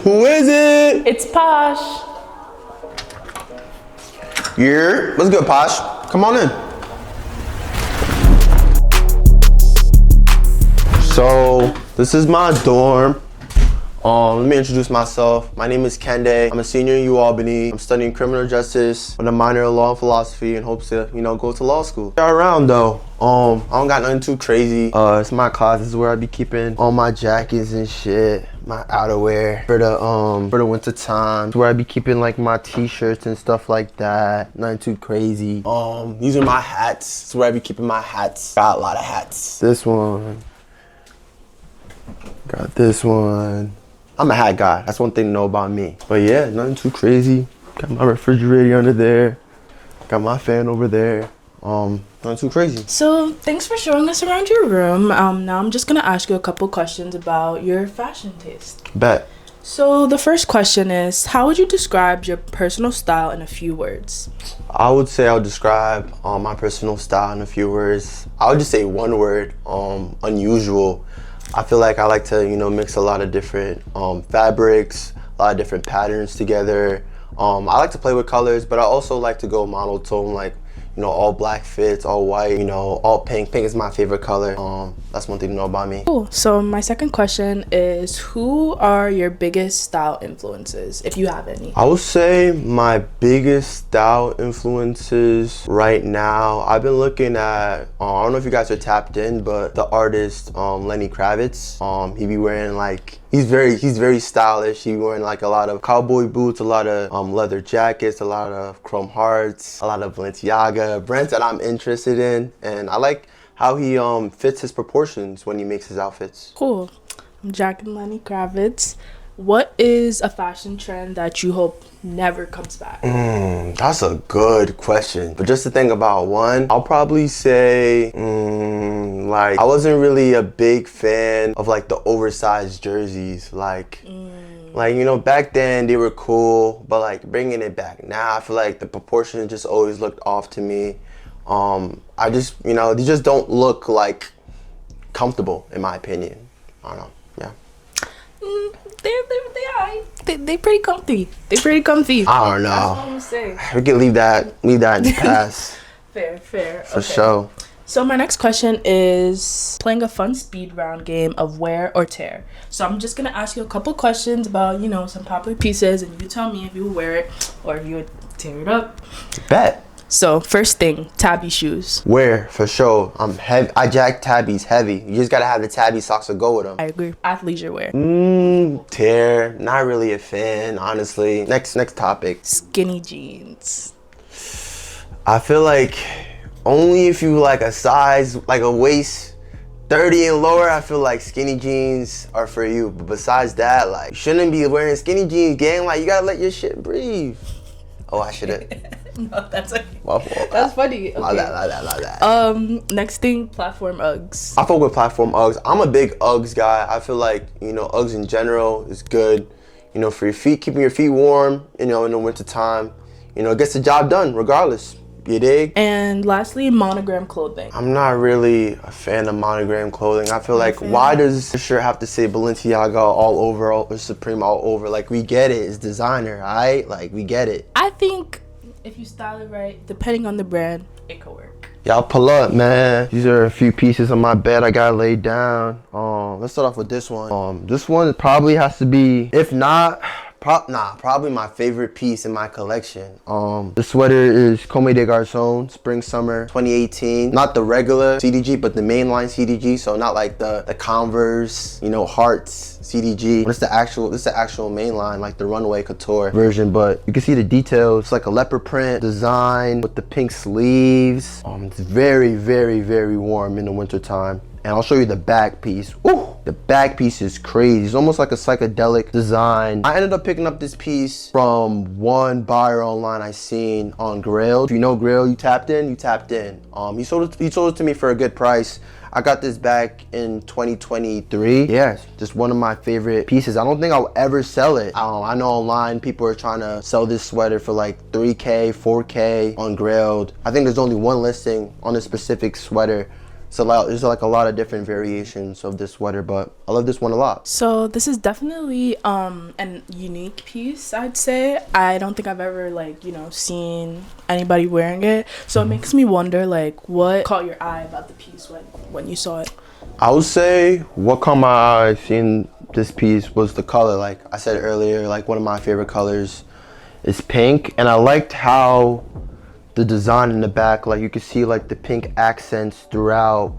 Who is it? It's Posh. Yeah, what's good, Posh? Come on in. So, this is my dorm. Let me introduce myself. My name is Kende. I'm a senior in UALBANY. I'm studying criminal justice with a minor in law and philosophy in hopes to, go to law school. They're around though. I don't got nothing too crazy. It's my closet. This is where I be keeping all my jackets and shit, my outerwear for the winter time. It's where I be keeping like my t-shirts and stuff like that. Nothing too crazy. These are my hats. This is where I be keeping my hats. Got a lot of hats. This one. Got this one. I'm a hat guy. That's one thing to know about me. But yeah, nothing too crazy. Got my refrigerator under there. Got my fan over there. Nothing too crazy. So thanks for showing us around your room. Now I'm just gonna ask you a couple questions about your fashion taste. Bet. So the first question is, how would you describe your personal style in a few words? I would say I would describe my personal style in a few words. I would just say one word, unusual. I feel like I like to, mix a lot of different fabrics, a lot of different patterns together. I like to play with colors, but I also like to go monotone, like, all black fits, all white, all pink. Pink is my favorite color. That's one thing to know about me. Cool. So my second question is, who are your biggest style influences, if you have any? I would say my biggest style influences right now, I've been looking at, I don't know if you guys are tapped in, but the artist Lenny Kravitz. He be wearing like, he's very stylish. He be wearing like a lot of cowboy boots, a lot of leather jackets, a lot of chrome hearts, a lot of Balenciaga, brands that I'm interested in. And I like how he fits his proportions when he makes his outfits. Cool. I'm jacking Lenny Kravitz. What is a fashion trend that you hope never comes back? That's a good question. But just to think about one, I'll probably say, like, I wasn't really a big fan of like the oversized jerseys. Like, back then they were cool, but like bringing it back now, I feel like the proportions just always looked off to me. I just, they just don't look like comfortable in my opinion. I don't know, yeah. They pretty comfy. They pretty comfy. I don't know. That's what I'm gonna say. We can leave that in the past. Fair. For sure. So my next question is playing a fun speed round game of wear or tear. So I'm just gonna ask you a couple questions about, some popular pieces, and you tell me if you would wear it or if you would tear it up. Bet. So first thing, tabby shoes. Wear, for sure. I'm heavy. I jack tabbies heavy. You just gotta have the tabby socks to go with them. I agree. Athleisure wear. Tear. Not really a fan, honestly. Next topic. Skinny jeans. I feel like only if you like a size, like a waist 30 and lower, I feel like skinny jeans are for you. But besides that, like, you shouldn't be wearing skinny jeans, gang. Like, you gotta let your shit breathe. Oh, I should've. No, that's okay. My fault. That's funny. Okay. Like that. Next thing, platform Uggs. I fuck with platform Uggs. I'm a big Uggs guy. I feel like, Uggs in general is good, for your feet, keeping your feet warm, in the winter time. It gets the job done regardless. You dig? And lastly, monogram clothing. I'm not really a fan of monogram clothing. I feel like, why does the shirt have to say Balenciaga all over or Supreme all over? Like, we get it. It's designer, all right? Like, we get it. I think if you style it right, depending on the brand, it could work. Y'all pull up, man. These are a few pieces on my bed I got laid down. Let's start off with this one. This one probably has to be, if not, probably my favorite piece in my collection. The sweater is Comme des Garçons, Spring Summer 2018. Not the regular CDG, but the mainline CDG. So not like the Converse, Hearts CDG. It's the actual mainline, like the Runway Couture version. But you can see the details. It's like a leopard print design with the pink sleeves. It's very, very, very warm in the winter time. And I'll show you the back piece. Ooh, the back piece is crazy. It's almost like a psychedelic design. I ended up picking up this piece from one buyer online I seen on Grail. If you know Grail, you tapped in. He sold it to me for a good price. I got this back in 2023. Yeah, just one of my favorite pieces. I don't think I'll ever sell it. I know online people are trying to sell this sweater for like 3K, 4K on Grailed. I think there's only one listing on a specific sweater So like, there's like a lot of different variations of this sweater, but I love this one a lot. So this is definitely an unique piece, I'd say. I don't think I've ever like, you know, seen anybody wearing it. So it makes me wonder like what caught your eye about the piece when you saw it. I would say what caught my eye seeing this piece was the color. Like I said earlier, like one of my favorite colors is pink, and I liked how the design in the back, like you could see like the pink accents throughout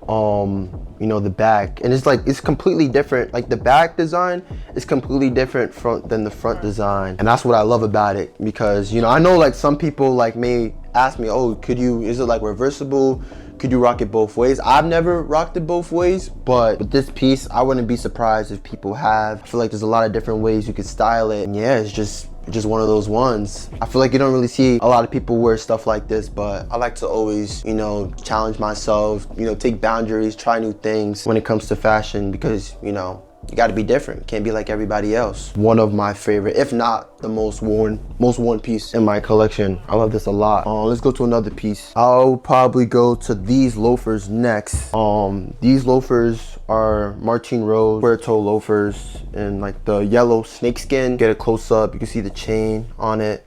you know, the back, and it's like it's completely different. Like the back design is completely different than the front design, and that's what I love about it. Because, you know, I know like some people like may ask me, oh, is it like reversible, could you rock it both ways? I've never rocked it both ways, but with this piece I wouldn't be surprised if people have. I feel like there's a lot of different ways you could style it, and yeah, it's just one of those ones. I feel like you don't really see a lot of people wear stuff like this, but I like to always, you know, challenge myself, you know, take boundaries, try new things when it comes to fashion, because, you know, you got to be different. Can't be like everybody else. One of my favorite, if not the most worn piece in my collection. I love this a lot. Let's go to another piece. I'll probably go to these loafers next. These loafers are Martine Rose square toe loafers in like the yellow snakeskin. Get a close up, you can see the chain on it.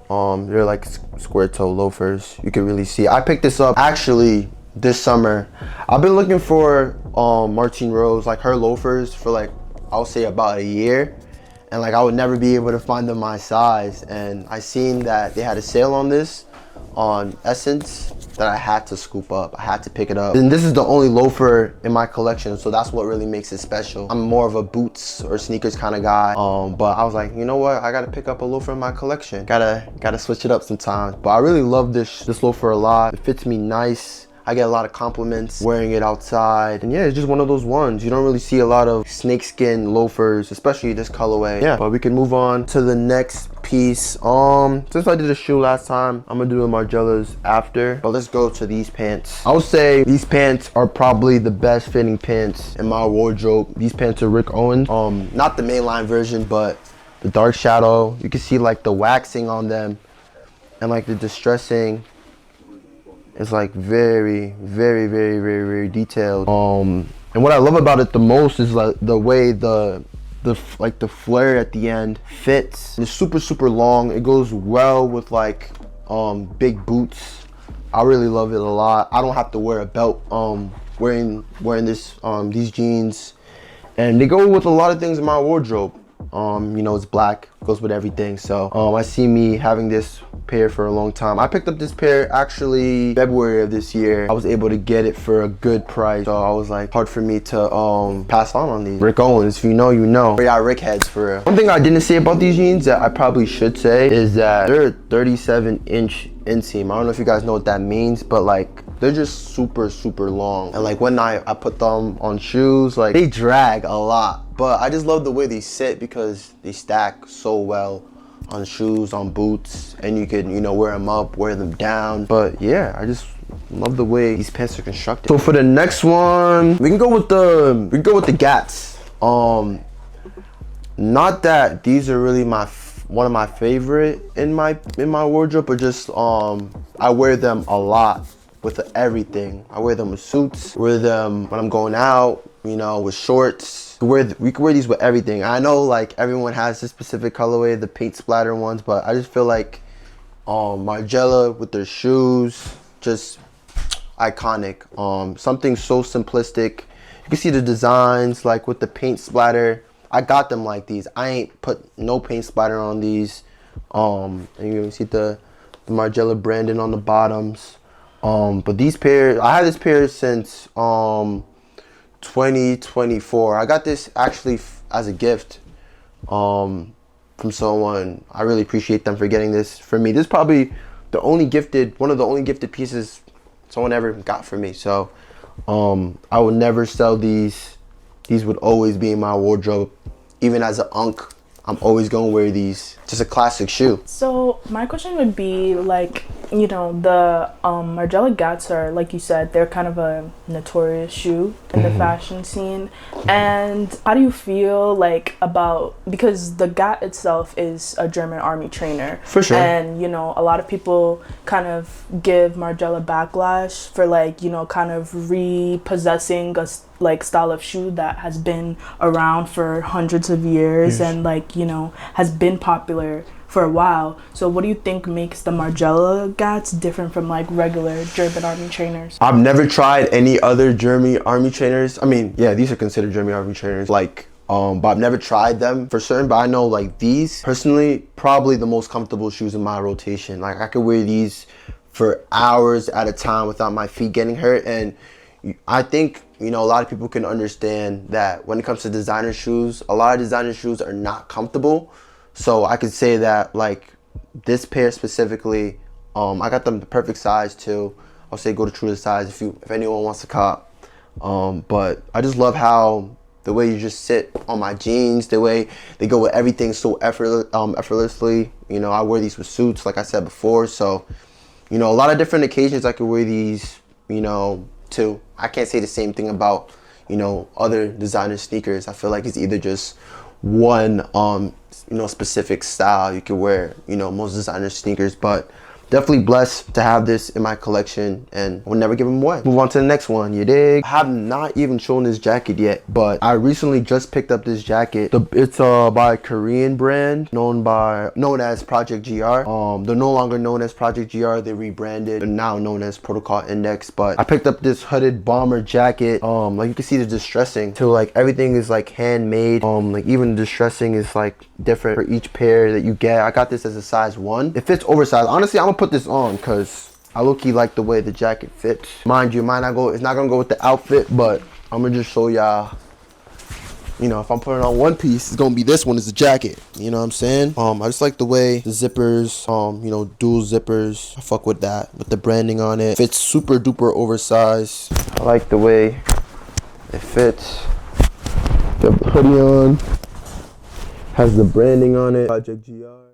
They're like square toe loafers. You can really see. I picked this up actually this summer. I've been looking for Martine Rose, like her loafers, for like I'll say about a year, and like I would never be able to find them my size, and I seen that they had a sale on this on Essence that I had to scoop up. I had to pick it up, and this is the only loafer in my collection, so that's what really makes it special. I'm more of a boots or sneakers kind of guy, but I was like, you know what, I gotta pick up a loafer in my collection. Gotta switch it up sometimes. But I really love this loafer a lot. It fits me nice. I get a lot of compliments wearing it outside, and yeah, it's just one of those ones. You don't really see a lot of snakeskin loafers, especially this colorway. Yeah, but we can move on to the next piece. Since I did a shoe last time, I'm gonna do the Margielas after, but let's go to these pants. I would say these pants are probably the best fitting pants in my wardrobe. These pants are Rick Owens, not the mainline version, but the dark shadow. You can see like the waxing on them and like the distressing. It's like very, very, very, very, very detailed. And what I love about it the most is like the way the flare at the end fits. It's super, super long. It goes well with like big boots. I really love it a lot. I don't have to wear a belt wearing this these jeans, and they go with a lot of things in my wardrobe. You know, it's black, goes with everything. So I see me having this pair for a long time. I picked up this pair actually February of this year. I was able to get it for a good price, so I was like, hard for me to pass on these. Rick Owens, if you know, you know. Yeah, Rick heads for real. One thing I didn't say about these jeans that I probably should say is that they're a 37-inch inseam. I don't know if you guys know what that means, but like they're just super, super long. And like when I put them on shoes, like they drag a lot. But I just love the way they sit because they stack so well on shoes, on boots, and you can, you know, wear them up, wear them down. But yeah, I just love the way these pants are constructed. So for the next one, we can go with the Gats. Not that these are really one of my favorite in my wardrobe, but just I wear them a lot with everything. I wear them with suits, wear them when I'm going out, you know, with shorts. We could wear these with everything. I know like everyone has this specific colorway, the paint splatter ones, but I just feel like Margiela with their shoes, just iconic. Something so simplistic. You can see the designs like with the paint splatter. I got them like these. I ain't put no paint splatter on these. And you can see the Margiela branding on the bottoms. But these pairs, I had this pair since 2024. I got this actually as a gift from someone. I really appreciate them for getting this for me. This is probably one of the only gifted pieces someone ever got for me. So I would never sell these. These would always be in my wardrobe. Even as an I'm always gonna wear these. Just a classic shoe. So my question would be like, you know, the Margiela Gats are, like you said, they're kind of a notorious shoe in the fashion scene. And how do you feel like about, because the Gat itself is a German army trainer. For sure. And, you know, a lot of people kind of give Margiela backlash for, like, you know, kind of repossessing a like style of shoe that has been around for hundreds of years and, like, you know, has been popular for a while. So what do you think makes the Margiela Gats different from like regular German army trainers? I've never tried any other German army trainers. I mean, yeah, these are considered German army trainers. Like, but I've never tried them for certain. But I know like these, personally, probably the most comfortable shoes in my rotation. Like I could wear these for hours at a time without my feet getting hurt. And I think, you know, a lot of people can understand that when it comes to designer shoes, a lot of designer shoes are not comfortable. So I could say that like this pair specifically, I got them the perfect size too. I'll say go to true to size if anyone wants to cop. But I just love how the way you just sit on my jeans, the way they go with everything so effortlessly. You know, I wear these with suits, like I said before. So, you know, a lot of different occasions I could wear these, you know, too. I can't say the same thing about, you know, other designer sneakers. I feel like it's either just one you know, specific style you could wear, you know, most designer sneakers. But definitely blessed to have this in my collection and will never give them away. Move on to the next one, you dig? I have not even shown this jacket yet, but I recently just picked up this jacket. It's by a Korean brand known as Project GR. They're no longer known as Project GR. They rebranded and now known as Protocol Index. But I picked up this hooded bomber jacket. Like you can see the distressing. So like everything is like handmade. Like even the distressing is like different for each pair that you get. I got this as a size 1. It fits oversized. Honestly, I'm gonna put this on because I low-key like the way the jacket fits. Mind you, it's not gonna go with the outfit, but I'm gonna just show y'all, you know, if I'm putting on one piece, it's gonna be this one is the jacket. You know what I'm saying? I just like the way the zippers, you know, dual zippers. I fuck with that, with the branding on it. Fits super duper oversized. I like the way it fits. The hoodie on has the branding on it. Project GR.